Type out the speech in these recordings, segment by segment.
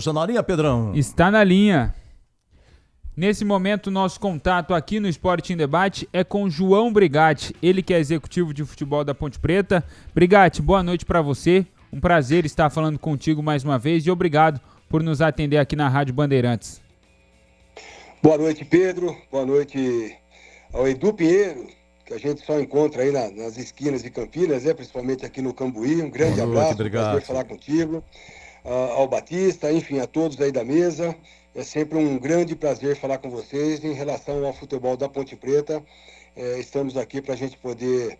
Está na linha, Pedrão? Está na linha. Nesse momento, nosso contato aqui no Esporte em Debate é com João Brigatti, ele que é executivo de futebol da Ponte Preta. Brigatti, boa noite para você. Um prazer estar falando contigo mais uma vez e obrigado por nos atender aqui na Rádio Bandeirantes. Boa noite, Pedro. Boa noite ao Edu Pinheiro, que a gente só encontra aí nas esquinas de Campinas, principalmente aqui no Cambuí. Um grande abraço, obrigado. Prazer falar contigo. Ao Batista, enfim, a todos aí da mesa. É sempre um grande prazer falar com vocês em relação ao futebol da Ponte Preta. Estamos aqui para a gente poder...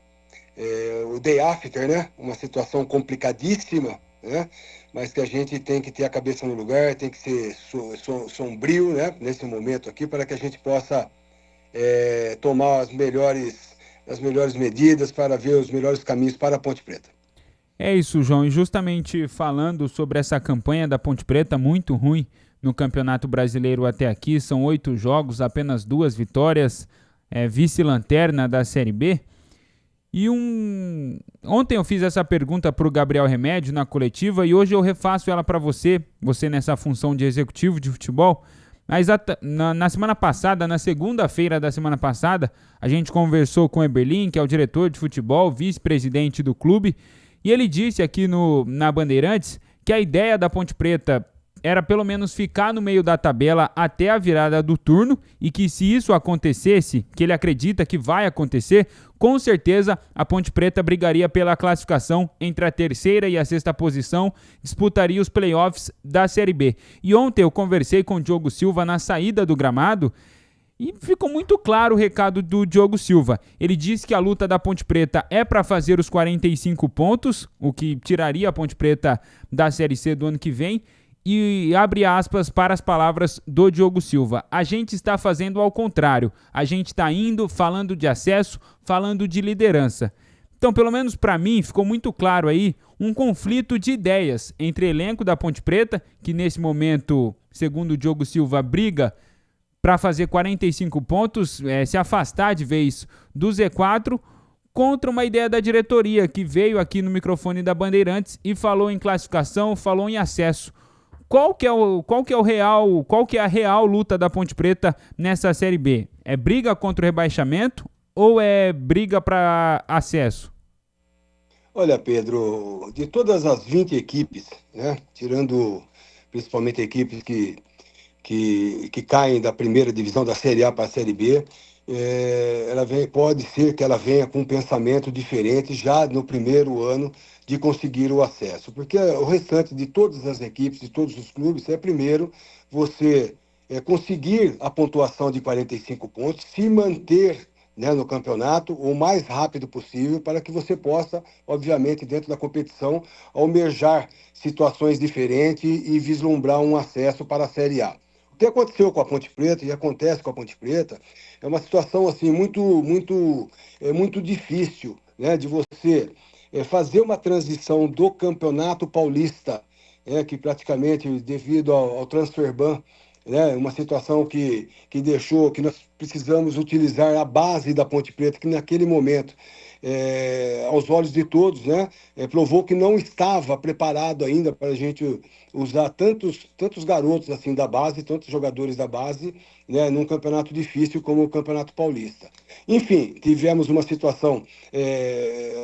o day after, né? Uma situação complicadíssima, né? Mas que a gente tem que ter a cabeça no lugar, tem que ser sombrio, né? Nesse momento aqui, para que a gente possa tomar as melhores medidas para ver os melhores caminhos para a Ponte Preta. É isso, João, e justamente falando sobre essa campanha da Ponte Preta, muito ruim no Campeonato Brasileiro até aqui, são 8 jogos, apenas 2 vitórias, vice-lanterna da Série B. E ontem eu fiz essa pergunta para o Gabriel Remédio na coletiva e hoje eu refaço ela para você nessa função de executivo de futebol. Mas na semana passada, na segunda-feira da semana passada, a gente conversou com o Eberlin, que é o diretor de futebol, vice-presidente do clube, e ele disse aqui na Bandeirantes que a ideia da Ponte Preta era pelo menos ficar no meio da tabela até a virada do turno e que se isso acontecesse, que ele acredita que vai acontecer, com certeza a Ponte Preta brigaria pela classificação entre a terceira e a sexta posição, disputaria os playoffs da Série B. E ontem eu conversei com o Diogo Silva na saída do gramado e ficou muito claro o recado do Diogo Silva. Ele disse que a luta da Ponte Preta é para fazer os 45 pontos, o que tiraria a Ponte Preta da Série C do ano que vem, e abre aspas para as palavras do Diogo Silva. A gente está fazendo ao contrário. A gente está indo, falando de acesso, falando de liderança. Então, pelo menos para mim, ficou muito claro aí um conflito de ideias entre o elenco da Ponte Preta, que nesse momento, segundo o Diogo Silva, briga para fazer 45 pontos, se afastar de vez do Z4, contra uma ideia da diretoria, que veio aqui no microfone da Bandeirantes e falou em classificação, falou em acesso. Qual que é a real luta da Ponte Preta nessa Série B? É briga contra o rebaixamento ou é briga para acesso? Olha, Pedro, de todas as 20 equipes, né, tirando principalmente equipes que caem da primeira divisão da Série A para a Série B, pode ser que ela venha com um pensamento diferente já no primeiro ano de conseguir o acesso, porque o restante de todas as equipes, de todos os clubes, primeiro você conseguir a pontuação de 45 pontos, se manter, né, no campeonato o mais rápido possível para que você possa, obviamente, dentro da competição, almejar situações diferentes e vislumbrar um acesso para a Série A. O que aconteceu com a Ponte Preta e acontece com a Ponte Preta é uma situação assim, muito difícil, né, de você fazer uma transição do Campeonato Paulista, que praticamente devido ao transfer ban, né, uma situação que deixou que nós precisamos utilizar a base da Ponte Preta, que naquele momento, aos olhos de todos, né, provou que não estava preparado ainda para a gente usar tantos garotos assim da base, tantos jogadores da base, né, num campeonato difícil como o Campeonato Paulista. Enfim, tivemos uma situação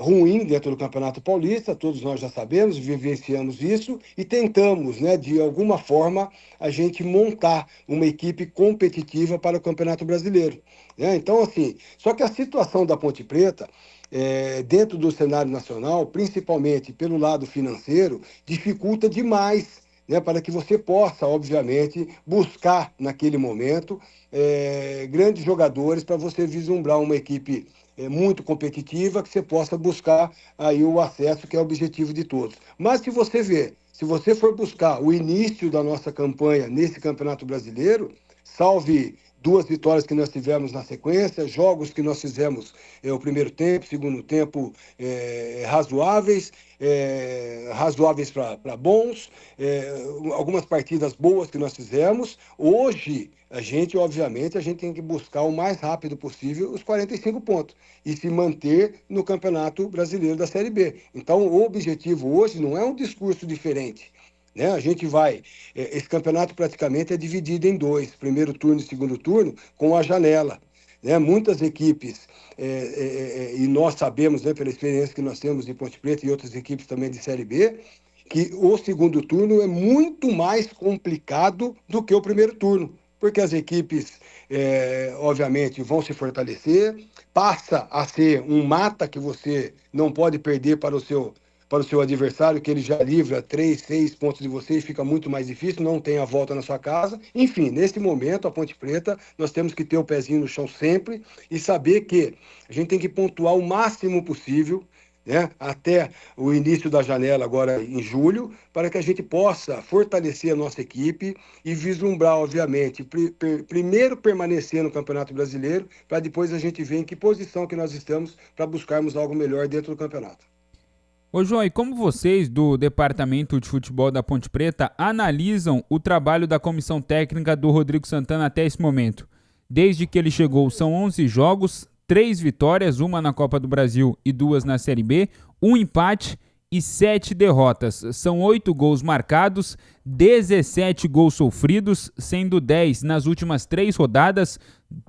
ruim dentro do Campeonato Paulista, todos nós já sabemos, vivenciamos isso e tentamos, né, de alguma forma, a gente montar uma equipe competitiva para o Campeonato Brasileiro. Né? Então, assim, só que a situação da Ponte Preta, dentro do cenário nacional, principalmente pelo lado financeiro, dificulta demais, né, para que você possa, obviamente, buscar naquele momento grandes jogadores para você vislumbrar uma equipe muito competitiva, que você possa buscar aí o acesso, que é o objetivo de todos. Mas se você for buscar o início da nossa campanha nesse Campeonato Brasileiro, salve 2 vitórias que nós tivemos na sequência, jogos que nós fizemos o primeiro tempo, segundo tempo razoáveis para bons, algumas partidas boas que nós fizemos. Hoje, obviamente, a gente tem que buscar o mais rápido possível os 45 pontos e se manter no Campeonato Brasileiro da Série B. Então, o objetivo hoje não é um discurso diferente. né? A gente vai... Esse campeonato praticamente é dividido em dois, primeiro turno e segundo turno, com a janela, né? Muitas equipes, e nós sabemos, né, pela experiência que nós temos de Ponte Preta e outras equipes também de Série B, que o segundo turno é muito mais complicado do que o primeiro turno, porque as equipes, obviamente, vão se fortalecer, passa a ser um mata que você não pode perder para o seu adversário, que ele já livra 3, 6 pontos de você e fica muito mais difícil, não tem a volta na sua casa. Enfim, nesse momento, a Ponte Preta, nós temos que ter o pezinho no chão sempre e saber que a gente tem que pontuar o máximo possível, né, até o início da janela agora em julho, para que a gente possa fortalecer a nossa equipe e vislumbrar, obviamente, primeiro permanecer no Campeonato Brasileiro, para depois a gente ver em que posição que nós estamos para buscarmos algo melhor dentro do campeonato. Ô João, e como vocês do Departamento de Futebol da Ponte Preta analisam o trabalho da comissão técnica do Rodrigo Santana até esse momento? Desde que ele chegou, são 11 jogos, 3 vitórias, uma na Copa do Brasil e 2 na Série B, um empate e 7 derrotas. São 8 gols marcados, 17 gols sofridos, sendo 10 nas últimas 3 rodadas.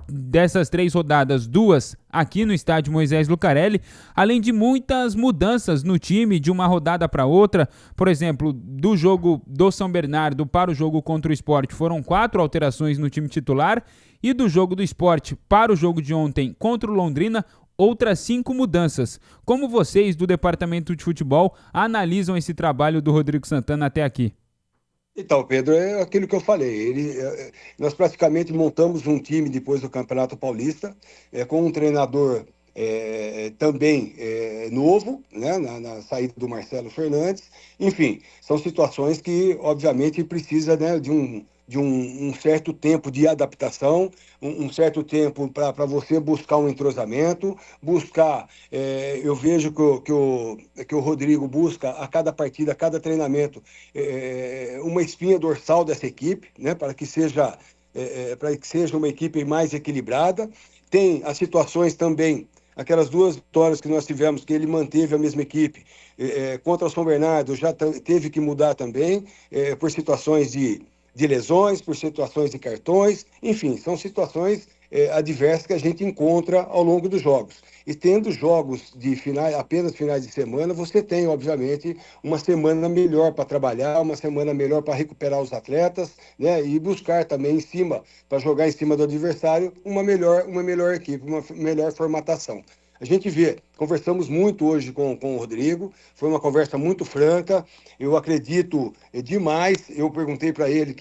Dessas 3 rodadas, 2 aqui no estádio Moisés Lucarelli, além de muitas mudanças no time de uma rodada para outra. Por exemplo, do jogo do São Bernardo para o jogo contra o Sport foram 4 alterações no time titular, e do jogo do Sport para o jogo de ontem contra o Londrina, outras 5 mudanças. Como vocês do Departamento de Futebol analisam esse trabalho do Rodrigo Santana até aqui? Então, Pedro, é aquilo que eu falei. Nós praticamente montamos um time depois do Campeonato Paulista, com um treinador também novo, né, na saída do Marcelo Fernandes. Enfim, são situações que, obviamente, precisa, né, de um certo tempo de adaptação, um certo tempo para você buscar um entrosamento, buscar, eu vejo que o Rodrigo busca a cada partida, a cada treinamento, uma espinha dorsal dessa equipe, né, para que seja uma equipe mais equilibrada. Tem as situações também, aquelas 2 vitórias que nós tivemos, que ele manteve a mesma equipe, contra o São Bernardo, já teve que mudar também, por situações de lesões, por situações de cartões, enfim, são situações adversas que a gente encontra ao longo dos jogos. E tendo jogos apenas finais de semana, você tem, obviamente, uma semana melhor para trabalhar, uma semana melhor para recuperar os atletas, né, e buscar também para jogar em cima do adversário, uma melhor equipe, uma melhor formatação. A gente vê, conversamos muito hoje com o Rodrigo, foi uma conversa muito franca, eu acredito demais, eu perguntei para ele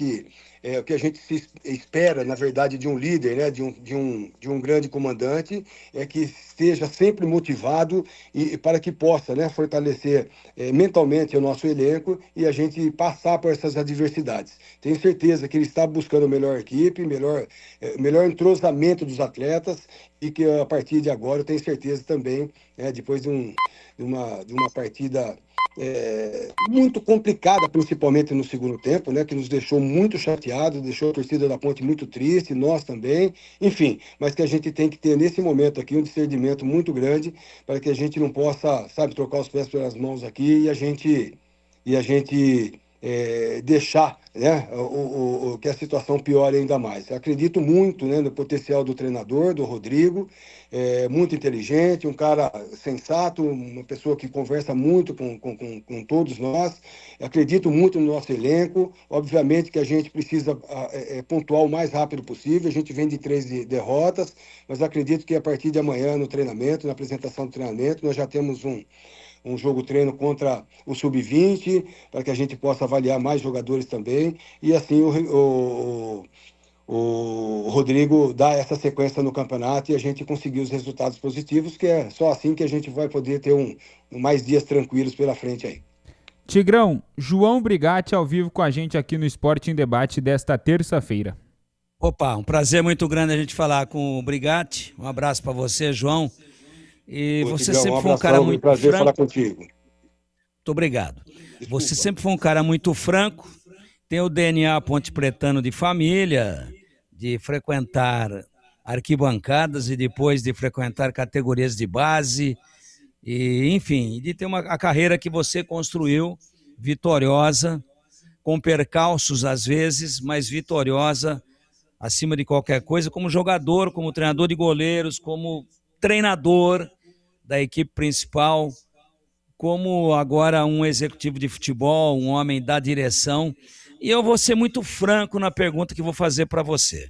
o que a gente se espera, na verdade, de um líder, né, de um grande comandante, é que esteja sempre motivado e para que possa, né, fortalecer mentalmente o nosso elenco e a gente passar por essas adversidades. Tenho certeza que ele está buscando a melhor equipe, melhor entrosamento dos atletas, e que a partir de agora eu tenho certeza também, depois de uma partida muito complicada, principalmente no segundo tempo, né, que nos deixou muito chateados, deixou a torcida da Ponte muito triste, nós também, enfim, mas que a gente tem que ter nesse momento aqui um discernimento muito grande para que a gente não possa, sabe, trocar os pés pelas mãos aqui e a gente deixar, né, que a situação piore ainda mais. Eu acredito muito, né, no potencial do treinador, do Rodrigo, muito inteligente, um cara sensato, uma pessoa que conversa muito com todos nós. Eu acredito muito no nosso elenco. Obviamente que a gente precisa pontuar o mais rápido possível. A gente vem de 3 derrotas, mas acredito que a partir de amanhã, no treinamento, na apresentação do treinamento, nós já temos um jogo treino contra o Sub-20, para que a gente possa avaliar mais jogadores também, e assim o Rodrigo dá essa sequência no campeonato e a gente conseguir os resultados positivos, que é só assim que a gente vai poder ter mais dias tranquilos pela frente aí. Tigrão, João Brigatti ao vivo com a gente aqui no Esporte em Debate desta terça-feira. Opa, um prazer muito grande a gente falar com o Brigatti. Um abraço para você, João. E você sempre foi um cara muito franco. Prazer falar contigo. Muito obrigado. Você sempre foi um cara muito franco, tem o DNA ponte-pretano de família, de frequentar arquibancadas e depois de frequentar categorias de base, e enfim, de ter a carreira que você construiu, vitoriosa, com percalços às vezes, mas vitoriosa acima de qualquer coisa, como jogador, como treinador de goleiros, como treinador da equipe principal, como agora um executivo de futebol, um homem da direção. E eu vou ser muito franco na pergunta que vou fazer para você.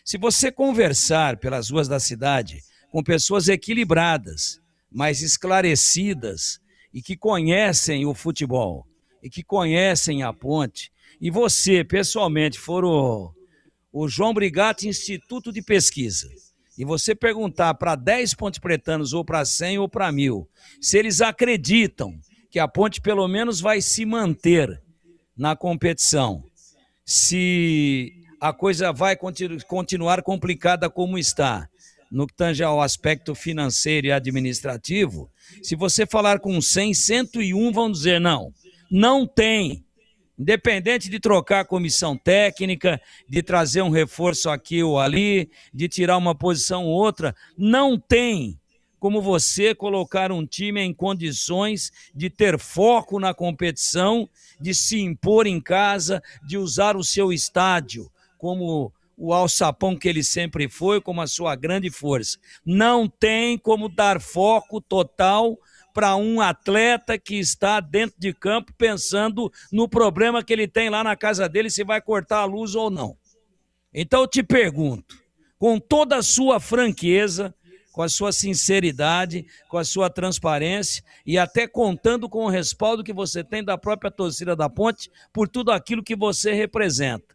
Se você conversar pelas ruas da cidade com pessoas equilibradas, mais esclarecidas e que conhecem o futebol e que conhecem a Ponte, e você, pessoalmente, for o João Brigatti Instituto de Pesquisa, e você perguntar para 10 pontepretanos, ou para 100 ou para 1.000, se eles acreditam que a Ponte pelo menos vai se manter na competição, se a coisa vai continuar complicada como está, no que tange ao aspecto financeiro e administrativo, se você falar com 100, 101 vão dizer não tem. Independente de trocar a comissão técnica, de trazer um reforço aqui ou ali, de tirar uma posição ou outra, não tem como você colocar um time em condições de ter foco na competição, de se impor em casa, de usar o seu estádio como o alçapão que ele sempre foi, como a sua grande força. Não tem como dar foco total para um atleta que está dentro de campo pensando no problema que ele tem lá na casa dele, se vai cortar a luz ou não. Então eu te pergunto, com toda a sua franqueza, com a sua sinceridade, com a sua transparência e até contando com o respaldo que você tem da própria torcida da Ponte por tudo aquilo que você representa.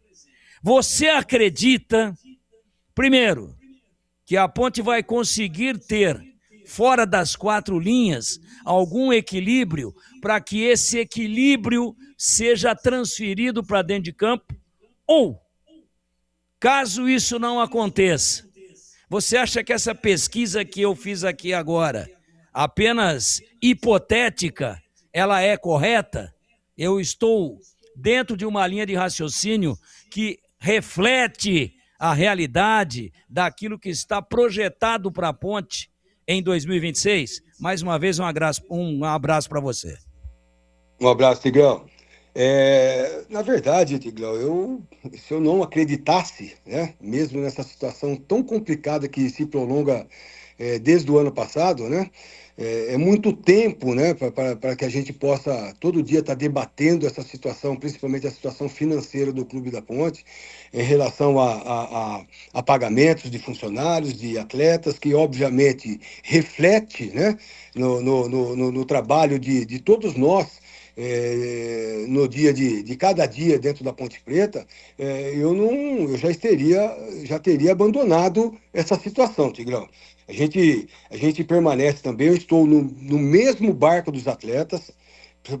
Você acredita, primeiro, que a Ponte vai conseguir ter, fora das 4 linhas, algum equilíbrio para que esse equilíbrio seja transferido para dentro de campo? Ou, caso isso não aconteça, você acha que essa pesquisa que eu fiz aqui agora, apenas hipotética, ela é correta? Eu estou dentro de uma linha de raciocínio que reflete a realidade daquilo que está projetado para a Ponte em 2026? Mais uma vez, um abraço para você. Um abraço, Tigrão. Na verdade, Tigrão, se eu não acreditasse, né, mesmo nessa situação tão complicada que se prolonga desde o ano passado, né, é muito tempo, né, para que a gente possa todo dia estar debatendo essa situação, principalmente a situação financeira do Clube da Ponte, em relação a pagamentos de funcionários, de atletas, que obviamente reflete, né, no trabalho de todos nós, no dia de cada dia dentro da Ponte Preta. Eu já teria abandonado essa situação, Tigrão. A gente permanece também, eu estou no mesmo barco dos atletas.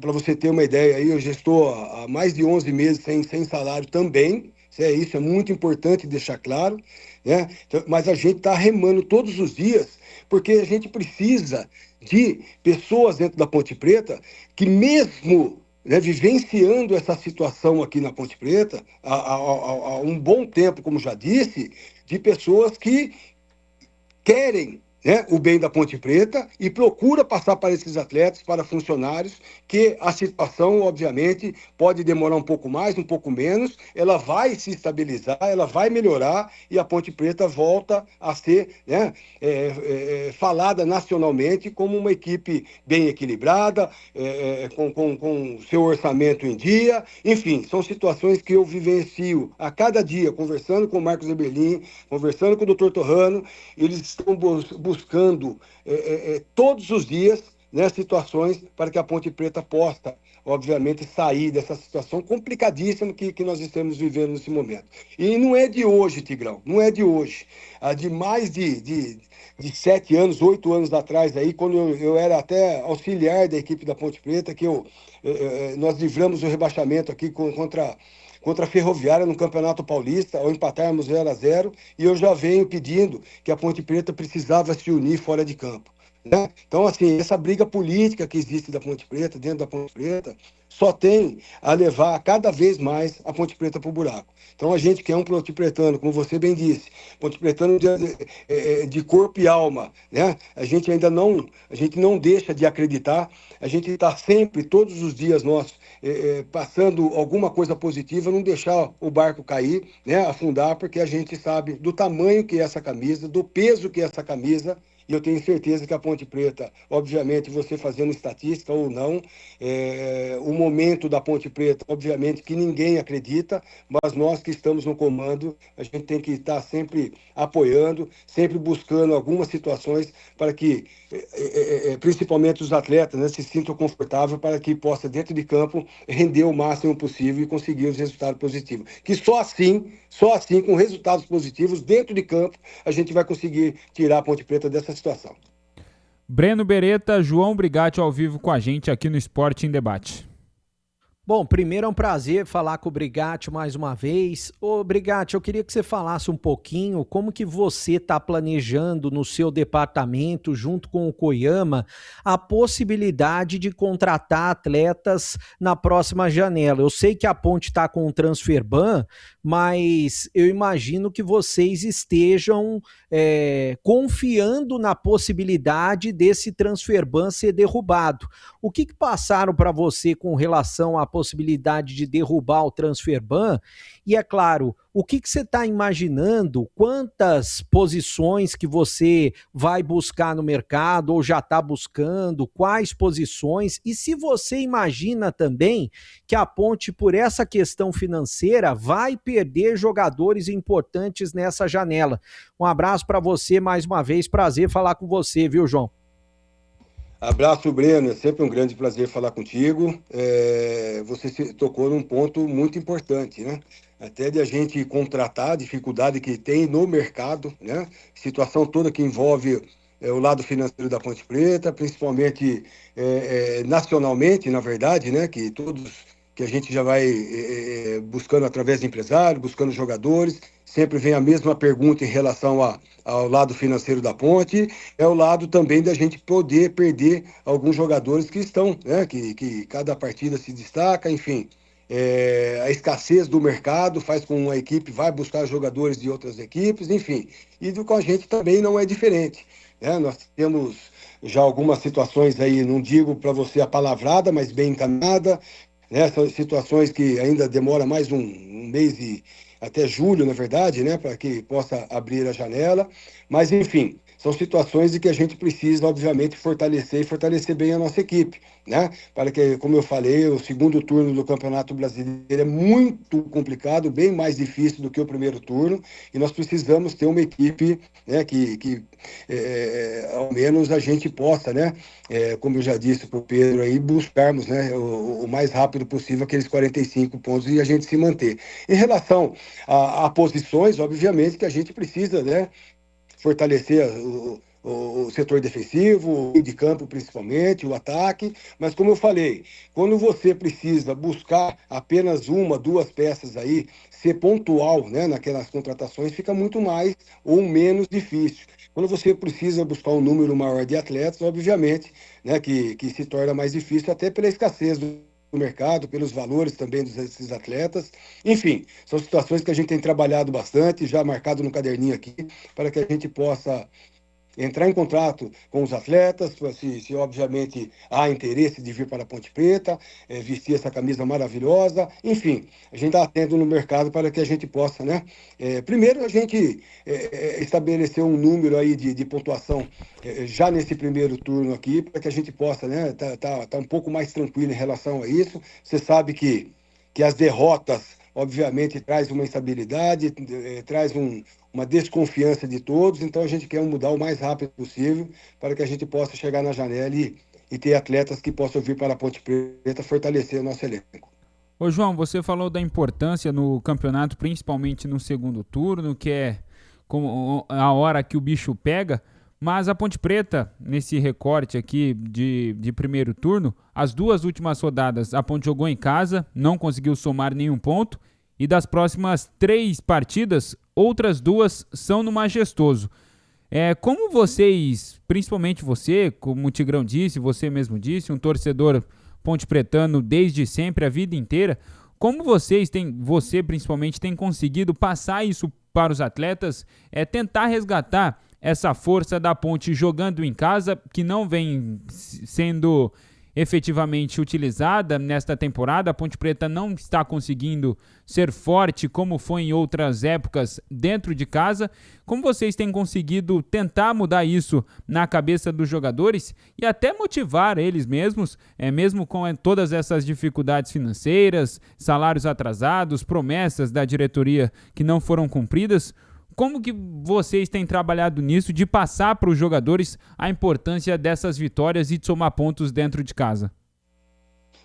Para você ter uma ideia, aí, eu já estou há mais de 11 meses sem salário também. Isso é muito importante deixar claro, né? Então, mas a gente está remando todos os dias, porque a gente precisa de pessoas dentro da Ponte Preta que, mesmo, né, vivenciando essa situação aqui na Ponte Preta há um bom tempo, como já disse, de pessoas que querem, né, o bem da Ponte Preta e procura passar para esses atletas, para funcionários, que a situação, obviamente, pode demorar um pouco mais, um pouco menos, ela vai se estabilizar, ela vai melhorar e a Ponte Preta volta a ser, né, falada nacionalmente como uma equipe bem equilibrada, com seu orçamento em dia. Enfim, são situações que eu vivencio a cada dia, conversando com o Marcos Eberlin, conversando com o Dr. Torrano. Eles estão buscando todos os dias, né, situações para que a Ponte Preta possa, obviamente, sair dessa situação complicadíssima que nós estamos vivendo nesse momento. E não é de hoje, Tigrão, não é de hoje. De mais de 7 anos, 8 anos atrás, aí, quando eu era até auxiliar da equipe da Ponte Preta, que nós livramos o rebaixamento aqui contra a Ferroviária no Campeonato Paulista, ao empatarmos 0-0, e eu já venho pedindo que a Ponte Preta precisava se unir fora de campo. né? Então, assim, essa briga política que existe da Ponte Preta, dentro da Ponte Preta, só tem a levar cada vez mais a Ponte Preta para o buraco. Então, a gente que é um ponte pretano, como você bem disse, ponte pretano de corpo e alma, né? A gente não deixa de acreditar, a gente está sempre, todos os dias nossos, passando alguma coisa positiva, não deixar o barco cair, né? Afundar, porque a gente sabe do tamanho que é essa camisa, do peso que é essa camisa. E eu tenho certeza que a Ponte Preta, obviamente, você fazendo estatística ou não, o momento da Ponte Preta, obviamente, que ninguém acredita, mas nós que estamos no comando, a gente tem que estar sempre apoiando, sempre buscando algumas situações para que, principalmente os atletas, né, se sintam confortáveis para que possa, dentro de campo, render o máximo possível e conseguir os resultados positivos. Que só assim, com resultados positivos dentro de campo, a gente vai conseguir tirar a Ponte Preta dessa situação. Breno Beretta, João Brigatti ao vivo com a gente aqui no Esporte em Debate. Bom, primeiro é um prazer falar com o Brigatti mais uma vez. Ô, Brigatti, eu queria que você falasse um pouquinho como que você está planejando no seu departamento, junto com o Koyama, a possibilidade de contratar atletas na próxima janela. Eu sei que a Ponte está com o transfer ban, mas eu imagino que vocês estejam confiando na possibilidade desse transfer ban ser derrubado. O que passaram para você com relação à possibilidade de derrubar o transfer ban? E é claro, o que você está imaginando? Quantas posições que você vai buscar no mercado ou já está buscando? Quais posições? E se você imagina também que a Ponte, por essa questão financeira, vai perder jogadores importantes nessa janela? Um abraço para você mais uma vez, prazer falar com você, viu, João? Abraço, Breno, é sempre um grande prazer falar contigo. Você tocou num ponto muito importante, né? Até de a gente contratar, a dificuldade que tem no mercado, né? Situação toda que envolve o lado financeiro da Ponte Preta, principalmente nacionalmente, na verdade, né? Que a gente já vai buscando através de empresários, buscando jogadores. Sempre vem a mesma pergunta em relação ao lado financeiro da Ponte, é o lado também da gente poder perder alguns jogadores que estão, né, que cada partida se destaca, enfim. A escassez do mercado faz com que a equipe vai buscar jogadores de outras equipes, enfim. E com a gente também não é diferente, né? Nós temos já algumas situações aí, não digo para você a palavrada, mas bem encaminhada, né? São situações que ainda demora mais um mês e até julho, na verdade, né, para que possa abrir a janela. Mas, enfim, são situações de que a gente precisa, obviamente, fortalecer bem a nossa equipe, né? Para que, como eu falei, o segundo turno do Campeonato Brasileiro é muito complicado, bem mais difícil do que o primeiro turno, e nós precisamos ter uma equipe, né, que ao menos a gente possa, né, como eu já disse para o Pedro, aí, buscarmos, né, o mais rápido possível aqueles 45 pontos e a gente se manter. Em relação a posições, obviamente que a gente precisa, né, fortalecer o setor defensivo, o de campo principalmente, o ataque, mas como eu falei, quando você precisa buscar apenas uma, duas peças aí, ser pontual, né, naquelas contratações, fica muito mais ou menos difícil. Quando você precisa buscar um número maior de atletas, obviamente, né, que se torna mais difícil até pela escassez do mercado, pelos valores também desses atletas. Enfim, são situações que a gente tem trabalhado bastante, já marcado no caderninho aqui, para que a gente possa entrar em contato com os atletas, se obviamente há interesse de vir para a Ponte Preta, vestir essa camisa maravilhosa, enfim, a gente está atento no mercado para que a gente possa, né? Primeiro a gente estabelecer um número aí de pontuação já nesse primeiro turno aqui, para que a gente possa, né, tá um pouco mais tranquilo em relação a isso. Você sabe que as derrotas obviamente traz uma instabilidade, traz uma desconfiança de todos, então a gente quer mudar o mais rápido possível para que a gente possa chegar na janela e ter atletas que possam vir para a Ponte Preta fortalecer o nosso elenco. Ô João, você falou da importância no campeonato, principalmente no segundo turno, que é como a hora que o bicho pega, mas a Ponte Preta, nesse recorte aqui de primeiro turno, as duas últimas rodadas a Ponte jogou em casa, não conseguiu somar nenhum ponto, e das próximas 3 partidas, outras 2 são no Majestoso. Como vocês, principalmente você, como o Tigrão disse, você mesmo disse, um torcedor pontepretano desde sempre, a vida inteira, como você principalmente tem conseguido passar isso para os atletas, tentar resgatar essa força da Ponte jogando em casa, que não vem sendo efetivamente utilizada nesta temporada. A Ponte Preta não está conseguindo ser forte como foi em outras épocas dentro de casa. Como vocês têm conseguido tentar mudar isso na cabeça dos jogadores e até motivar eles mesmos, mesmo com todas essas dificuldades financeiras, salários atrasados, promessas da diretoria que não foram cumpridas? Como que vocês têm trabalhado nisso, de passar para os jogadores a importância dessas vitórias e de somar pontos dentro de casa?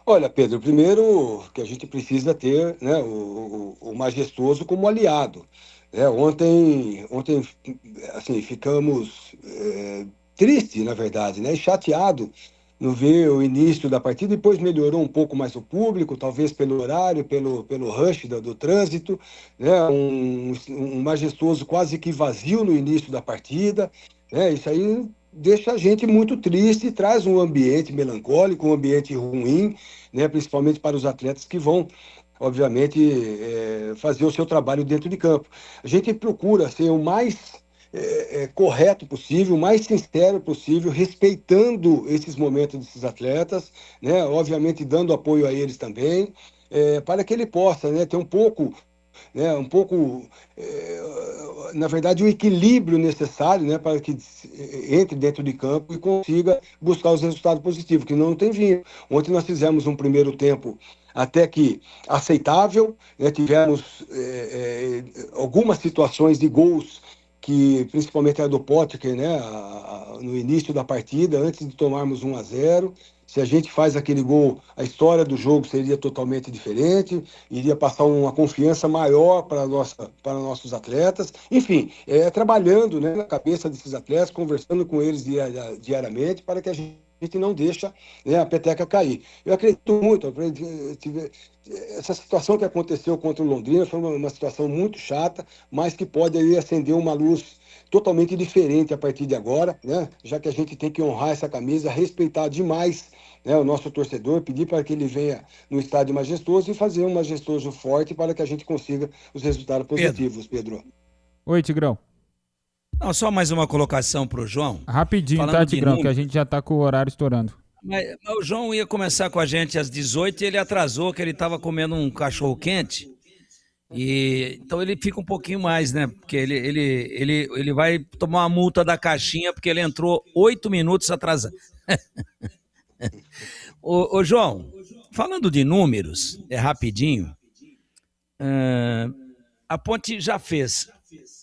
Olha, Pedro, primeiro que a gente precisa ter, né, o Majestoso como aliado. Ontem assim, ficamos tristes, na verdade, né, e chateados no ver o início da partida. Depois melhorou um pouco mais o público, talvez pelo horário, pelo rush do trânsito, né? Um Majestoso quase que vazio no início da partida, né? Isso aí deixa a gente muito triste, traz um ambiente melancólico, um ambiente ruim, né? Principalmente para os atletas que vão, obviamente, fazer o seu trabalho dentro de campo. A gente procura ser o mais correto possível, o mais sincero possível, respeitando esses momentos desses atletas, né? Obviamente dando apoio a eles também, para que ele possa, né, ter um pouco, na verdade, o equilíbrio necessário, né, para que entre dentro de campo e consiga buscar os resultados positivos, que não tem vindo. Ontem nós fizemos um primeiro tempo até que aceitável, né? Tivemos algumas situações de gols, que principalmente a do Potker, né, no início da partida, antes de tomarmos 1-0. Se a gente faz aquele gol, a história do jogo seria totalmente diferente, iria passar uma confiança maior para nossos atletas. Enfim, trabalhando, né, na cabeça desses atletas, conversando com eles diariamente, para que a gente não deixe, né, a peteca cair. Eu acredito muito, essa situação que aconteceu contra o Londrina foi uma situação muito chata, mas que pode aí acender uma luz totalmente diferente a partir de agora, né? Já que a gente tem que honrar essa camisa, respeitar demais, né, o nosso torcedor, pedir para que ele venha no estádio Majestoso e fazer um Majestoso forte para que a gente consiga os resultados positivos, Pedro. Oi, Tigrão. Não, só mais uma colocação para o João. Rapidinho, tá, Tigrão, que a gente já está com o horário estourando. Mas o João ia começar com a gente às 18 e ele atrasou, que ele estava comendo um cachorro-quente. Então ele fica um pouquinho mais, né? Porque ele vai tomar uma multa da caixinha porque ele entrou 8 minutos atrasado. Ô, João, falando de números, rapidinho, a Ponte já fez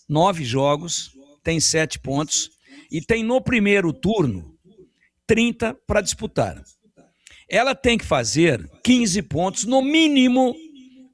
9 jogos, tem 7 pontos e tem no primeiro turno 30 para disputar. Ela tem que fazer 15 pontos no mínimo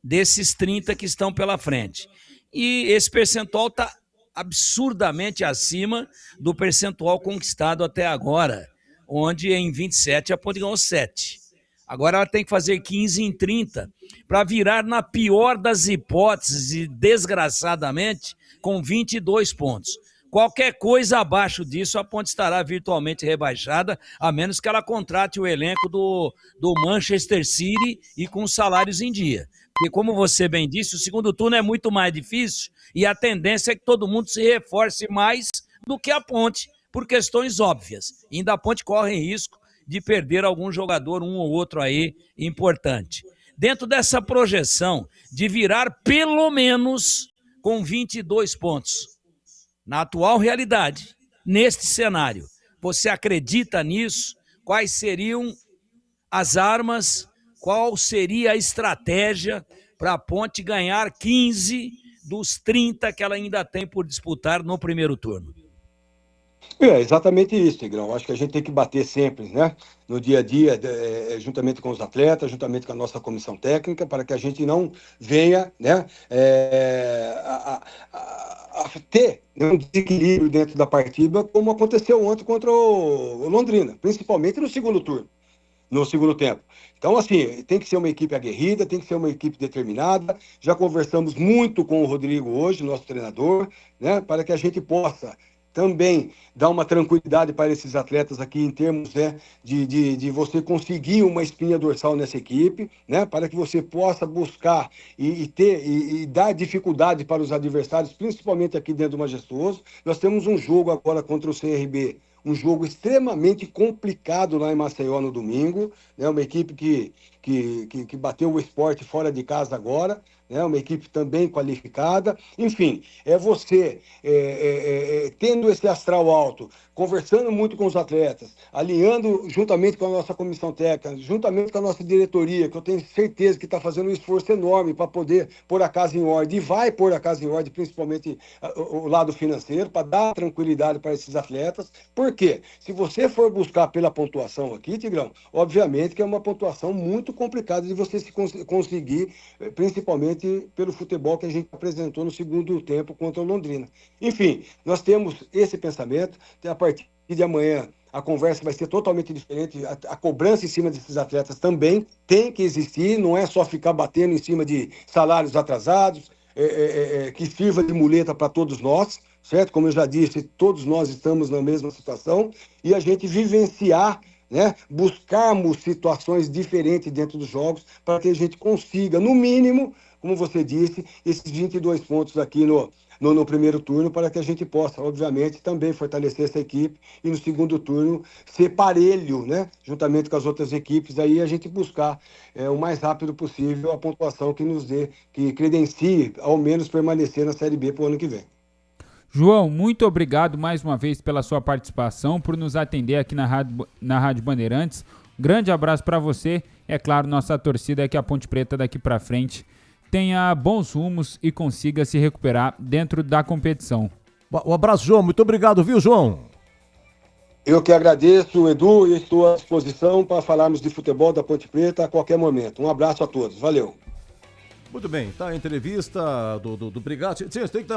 desses 30 que estão pela frente. E esse percentual está absurdamente acima do percentual conquistado até agora, onde em 27 a Ponte ganhou 7. Agora ela tem que fazer 15 em 30 para virar, na pior das hipóteses, e desgraçadamente, com 22 pontos. Qualquer coisa abaixo disso, a Ponte estará virtualmente rebaixada, a menos que ela contrate o elenco do Manchester City e com salários em dia. Porque, como você bem disse, o segundo turno é muito mais difícil e a tendência é que todo mundo se reforce mais do que a Ponte, por questões óbvias. E ainda a Ponte corre risco de perder algum jogador, um ou outro aí, importante. Dentro dessa projeção de virar pelo menos com 22 pontos, na atual realidade, neste cenário, você acredita nisso? Quais seriam as armas? Qual seria a estratégia para a Ponte ganhar 15 dos 30 que ela ainda tem por disputar no primeiro turno? Exatamente isso, Tigrão. Acho que a gente tem que bater sempre, né, no dia a dia, juntamente com os atletas, juntamente com a nossa comissão técnica, para que a gente não venha, né, a ter um desequilíbrio dentro da partida, como aconteceu ontem contra o Londrina, principalmente no segundo turno, no segundo tempo. Então, assim, tem que ser uma equipe aguerrida, tem que ser uma equipe determinada. Já conversamos muito com o Rodrigo hoje, nosso treinador, né, para que a gente possa também dá uma tranquilidade para esses atletas aqui em termos, né, de você conseguir uma espinha dorsal nessa equipe, né, para que você possa buscar e dar dificuldade para os adversários, principalmente aqui dentro do Majestoso. Nós temos um jogo agora contra o CRB, um jogo extremamente complicado lá em Maceió no domingo, né, uma equipe que bateu o Sport fora de casa agora, né, uma equipe também qualificada. Enfim, é você tendo esse astral alto, conversando muito com os atletas, alinhando juntamente com a nossa comissão técnica, juntamente com a nossa diretoria, que eu tenho certeza que está fazendo um esforço enorme para poder pôr a casa em ordem, e vai pôr a casa em ordem, principalmente o lado financeiro, para dar tranquilidade para esses atletas. Por quê? Se você for buscar pela pontuação aqui, Tigrão, obviamente que é uma pontuação muito complicada de você se conseguir, principalmente pelo futebol que a gente apresentou no segundo tempo contra o Londrina. Enfim, nós temos esse pensamento, a partir de amanhã a conversa vai ser totalmente diferente, a cobrança em cima desses atletas também tem que existir, não é só ficar batendo em cima de salários atrasados, que sirva de muleta para todos nós, certo? Como eu já disse, todos nós estamos na mesma situação, e a gente vivenciar, né, buscarmos situações diferentes dentro dos jogos para que a gente consiga, no mínimo, como você disse, esses 22 pontos aqui no primeiro turno, para que a gente possa, obviamente, também fortalecer essa equipe e no segundo turno ser parelho, né, juntamente com as outras equipes, aí a gente buscar o mais rápido possível a pontuação que nos dê, que credencie, ao menos, permanecer na Série B para o ano que vem. João, muito obrigado mais uma vez pela sua participação, por nos atender aqui na Rádio Bandeirantes. Grande abraço para você. É claro, nossa torcida é que a Ponte Preta daqui para frente tenha bons rumos e consiga se recuperar dentro da competição. Um abraço, João. Muito obrigado, viu, João? Eu que agradeço, Edu, e estou à disposição para falarmos de futebol da Ponte Preta a qualquer momento. Um abraço a todos. Valeu. Muito bem, tá a entrevista do Brigatti. Sim, tem que